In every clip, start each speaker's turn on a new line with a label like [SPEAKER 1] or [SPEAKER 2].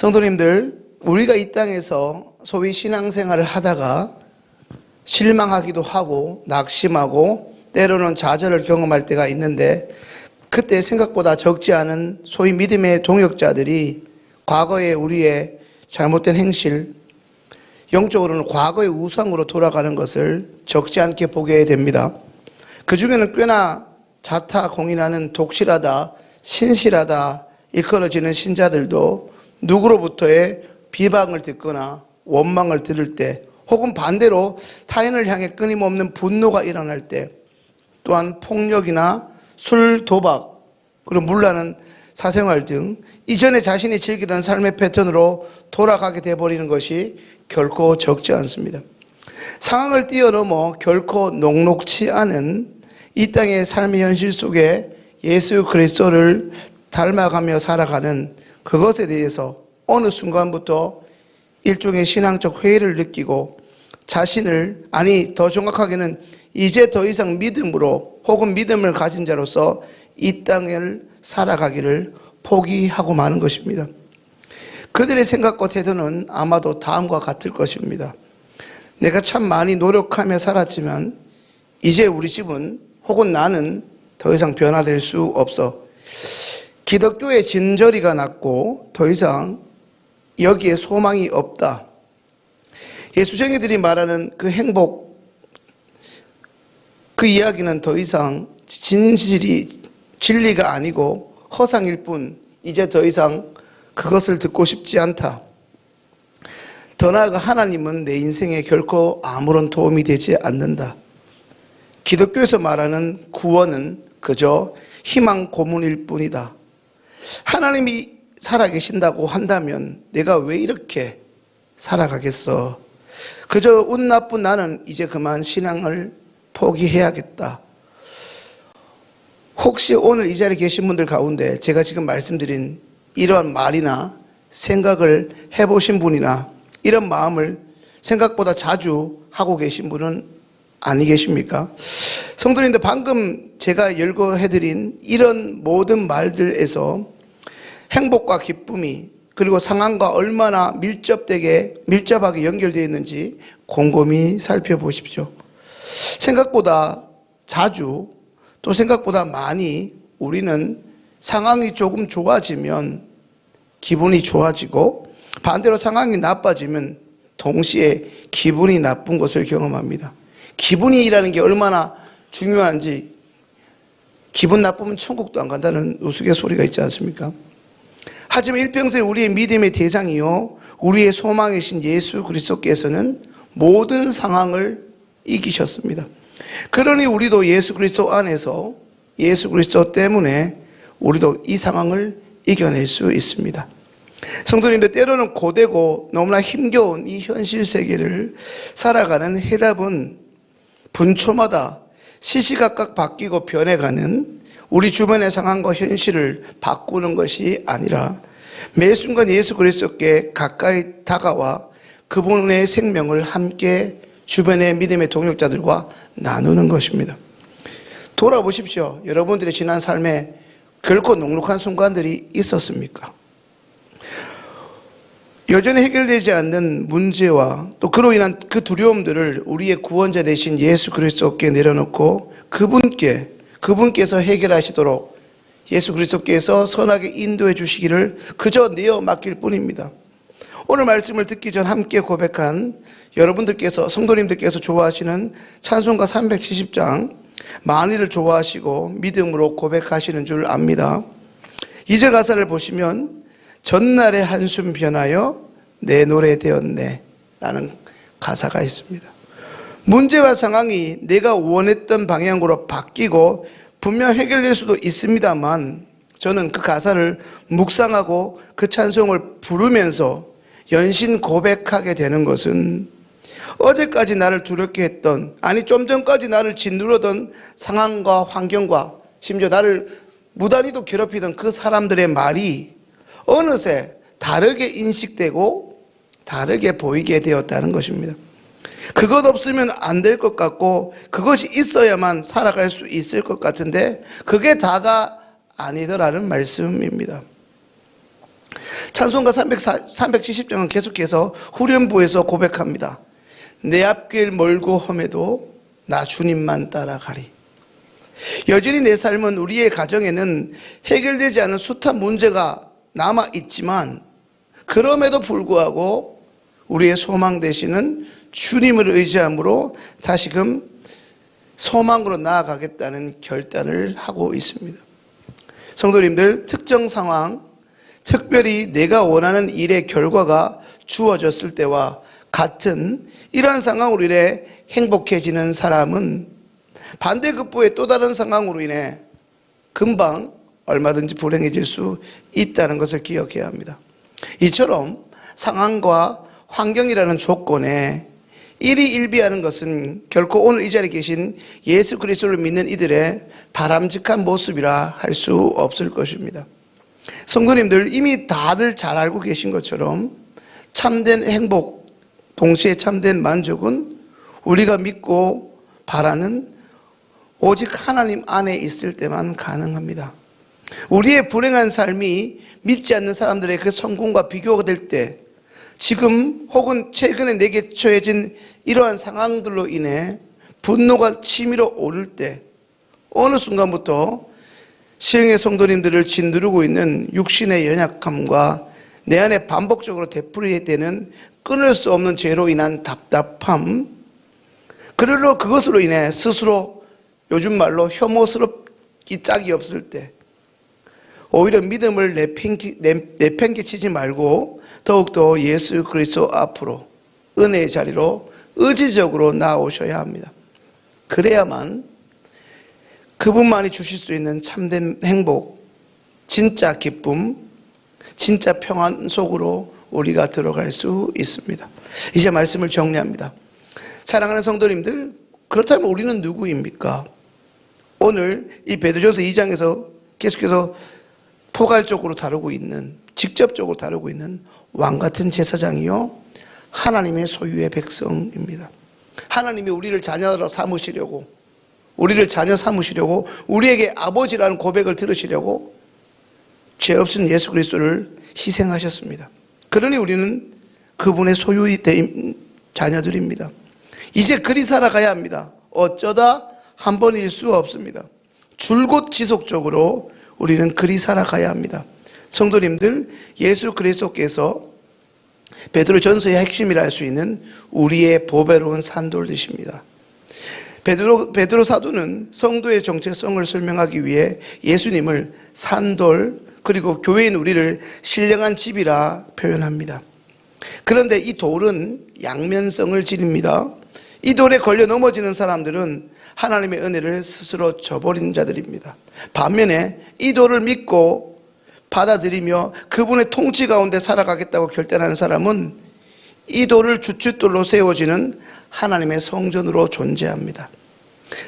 [SPEAKER 1] 성도님들, 우리가 이 땅에서 소위 신앙생활을 하다가 실망하기도 하고 낙심하고 때로는 좌절을 경험할 때가 있는데, 그때 생각보다 적지 않은 소위 믿음의 동역자들이 과거의 우리의 잘못된 행실, 영적으로는 과거의 우상으로 돌아가는 것을 적지 않게 보게 됩니다. 그 중에는 꽤나 자타공인하는 독실하다, 신실하다 일컬어지는 신자들도 누구로부터의 비방을 듣거나 원망을 들을 때, 혹은 반대로 타인을 향해 끊임없는 분노가 일어날 때, 또한 폭력이나 술, 도박, 그리고 물라는 사생활 등 이전에 자신이 즐기던 삶의 패턴으로 돌아가게 돼버리는 것이 결코 적지 않습니다. 상황을 뛰어넘어 결코 녹록치 않은 이 땅의 삶의 현실 속에 예수 그리스도를 닮아가며 살아가는 그것에 대해서 어느 순간부터 일종의 신앙적 회의를 느끼고 자신을, 아니 더 정확하게는 이제 더 이상 믿음으로 혹은 믿음을 가진 자로서 이 땅을 살아가기를 포기하고 마는 것입니다. 그들의 생각과 태도는 아마도 다음과 같을 것입니다. 내가 참 많이 노력하며 살았지만 이제 우리 집은 혹은 나는 더 이상 변화될 수 없어. 기독교의 진저리가 났고 더 이상 여기에 소망이 없다. 예수쟁이들이 말하는 그 행복, 그 이야기는 더 이상 진리가 아니고 허상일 뿐, 이제 더 이상 그것을 듣고 싶지 않다. 더 나아가 하나님은 내 인생에 결코 아무런 도움이 되지 않는다. 기독교에서 말하는 구원은 그저 희망 고문일 뿐이다. 하나님이 살아계신다고 한다면 내가 왜 이렇게 살아가겠어? 그저 운 나쁜 나는 이제 그만 신앙을 포기해야겠다. 혹시 오늘 이 자리에 계신 분들 가운데 제가 지금 말씀드린 이러한 말이나 생각을 해보신 분이나 이런 마음을 생각보다 자주 하고 계신 분은 아니 계십니까? 성도님들, 방금 제가 열거해드린 이런 모든 말들에서 행복과 기쁨이, 그리고 상황과 얼마나 밀접하게 연결되어 있는지 곰곰이 살펴보십시오. 생각보다 자주, 또 생각보다 많이 우리는 상황이 조금 좋아지면 기분이 좋아지고, 반대로 상황이 나빠지면 동시에 기분이 나쁜 것을 경험합니다. 기분이라는 게 얼마나 중요한지, 기분 나쁘면 천국도 안 간다는 우스갯소리가 있지 않습니까? 하지만 일평생 우리의 믿음의 대상이요 우리의 소망이신 예수 그리스도께서는 모든 상황을 이기셨습니다. 그러니 우리도 예수 그리스도 안에서, 예수 그리스도 때문에 우리도 이 상황을 이겨낼 수 있습니다. 성도님들, 때로는 고되고 너무나 힘겨운 이 현실 세계를 살아가는 해답은 분초마다 시시각각 바뀌고 변해가는 우리 주변의 상황과 현실을 바꾸는 것이 아니라 매 순간 예수 그리스도께 가까이 다가와 그분의 생명을 함께 주변의 믿음의 동역자들과 나누는 것입니다. 돌아보십시오. 여러분들의 지난 삶에 결코 녹록한 순간들이 있었습니까? 여전히 해결되지 않는 문제와 또 그로 인한 그 두려움들을 우리의 구원자 되신 예수 그리스도께 내려놓고 그분께서 해결하시도록 예수 그리스도께서 선하게 인도해 주시기를 그저 내어 맡길 뿐입니다. 오늘 말씀을 듣기 전 함께 고백한 여러분들께서, 성도님들께서 좋아하시는 찬송가 370장 많이들 좋아하시고 믿음으로 고백하시는 줄 압니다. 2절 가사를 보시면 전날의 한숨 변하여 내 노래 되었네 라는 가사가 있습니다. 문제와 상황이 내가 원했던 방향으로 바뀌고 분명 해결될 수도 있습니다만, 저는 그 가사를 묵상하고 그 찬송을 부르면서 연신 고백하게 되는 것은 어제까지 나를 두렵게 했던, 아니 좀 전까지 나를 짓누르던 상황과 환경과 심지어 나를 무단히도 괴롭히던 그 사람들의 말이 어느새 다르게 인식되고 다르게 보이게 되었다는 것입니다. 그것 없으면 안 될 것 같고 그것이 있어야만 살아갈 수 있을 것 같은데 그게 다가 아니더라는 말씀입니다. 찬송가 370장은 계속해서 후렴부에서 고백합니다. 내 앞길 멀고 험해도 나 주님만 따라가리. 여전히 내 삶은, 우리의 가정에는 해결되지 않은 숱한 문제가 남아있지만 그럼에도 불구하고 우리의 소망 되시는 주님을 의지함으로 다시금 소망으로 나아가겠다는 결단을 하고 있습니다. 성도님들, 특정 상황, 특별히 내가 원하는 일의 결과가 주어졌을 때와 같은 이러한 상황으로 인해 행복해지는 사람은 반대급부의 또 다른 상황으로 인해 금방 얼마든지 불행해질 수 있다는 것을 기억해야 합니다. 이처럼 상황과 환경이라는 조건에 일희일비하는 것은 결코 오늘 이 자리에 계신 예수 그리스도를 믿는 이들의 바람직한 모습이라 할 수 없을 것입니다. 성도님들, 이미 다들 잘 알고 계신 것처럼 참된 행복, 동시에 참된 만족은 우리가 믿고 바라는 오직 하나님 안에 있을 때만 가능합니다. 우리의 불행한 삶이 믿지 않는 사람들의 그 성공과 비교가 될 때, 지금 혹은 최근에 내게 처해진 이러한 상황들로 인해 분노가 치밀어 오를 때, 어느 순간부터 시흥의 성도님들을 짓누르고 있는 육신의 연약함과 내 안에 반복적으로 되풀이되는 끊을 수 없는 죄로 인한 답답함, 그것으로 인해 스스로 요즘 말로 혐오스럽기 짝이 없을 때 오히려 믿음을 내팽개치지 말고 더욱더 예수 그리스도 앞으로 은혜의 자리로 의지적으로 나아오셔야 합니다. 그래야만 그분만이 주실 수 있는 참된 행복, 진짜 기쁨, 진짜 평안 속으로 우리가 들어갈 수 있습니다. 이제 말씀을 정리합니다. 사랑하는 성도님들, 그렇다면 우리는 누구입니까? 오늘 이 베드로전서 2장에서 계속해서 포괄적으로 다루고 있는, 직접적으로 다루고 있는 왕같은 제사장이요 하나님의 소유의 백성입니다. 하나님이 우리를 자녀로 삼으시려고, 우리를 자녀 삼으시려고, 우리에게 아버지라는 고백을 들으시려고 죄 없은 예수 그리스도를 희생하셨습니다. 그러니 우리는 그분의 소유의 자녀들입니다. 이제 그리 살아가야 합니다. 어쩌다 한 번일 수 없습니다. 줄곧 지속적으로 우리는 그리 살아가야 합니다. 성도님들, 예수 그리스도께서 베드로전서의 핵심이라 할 수 있는 우리의 보배로운 산돌이십니다. 베드로 사도는 성도의 정체성을 설명하기 위해 예수님을 산돌, 그리고 교회인 우리를 신령한 집이라 표현합니다. 그런데 이 돌은 양면성을 지닙니다. 이 돌에 걸려 넘어지는 사람들은 하나님의 은혜를 스스로 저버린 자들입니다. 반면에 이 돌을 믿고 받아들이며 그분의 통치 가운데 살아가겠다고 결단하는 사람은 이 돌을 주춧돌로 세워지는 하나님의 성전으로 존재합니다.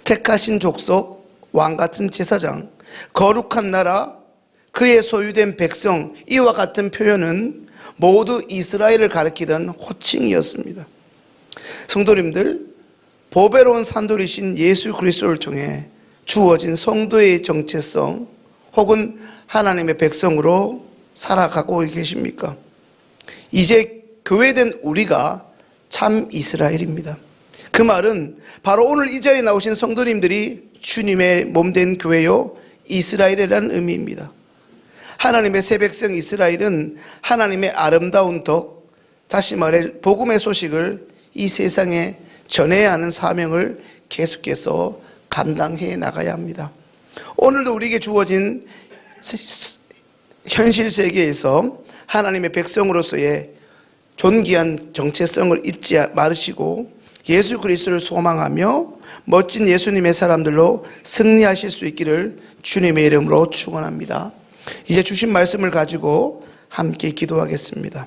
[SPEAKER 1] 택하신 족속, 왕같은 제사장, 거룩한 나라, 그의 소유된 백성, 이와 같은 표현은 모두 이스라엘을 가리키던 호칭이었습니다. 성도님들, 보배로운 산돌이신 예수 그리스도를 통해 주어진 성도의 정체성 혹은 하나님의 백성으로 살아가고 계십니까? 이제 교회된 우리가 참 이스라엘입니다. 그 말은 바로 오늘 이 자리에 나오신 성도님들이 주님의 몸된 교회요 이스라엘이라는 의미입니다. 하나님의 새 백성 이스라엘은 하나님의 아름다운 덕, 다시 말해 복음의 소식을 이 세상에 전해야 하는 사명을 계속해서 감당해 나가야 합니다. 오늘도 우리에게 주어진 현실 세계에서 하나님의 백성으로서의 존귀한 정체성을 잊지 마시고 예수 그리스도를 소망하며 멋진 예수님의 사람들로 승리하실 수 있기를 주님의 이름으로 축원합니다. 이제 주신 말씀을 가지고 함께 기도하겠습니다.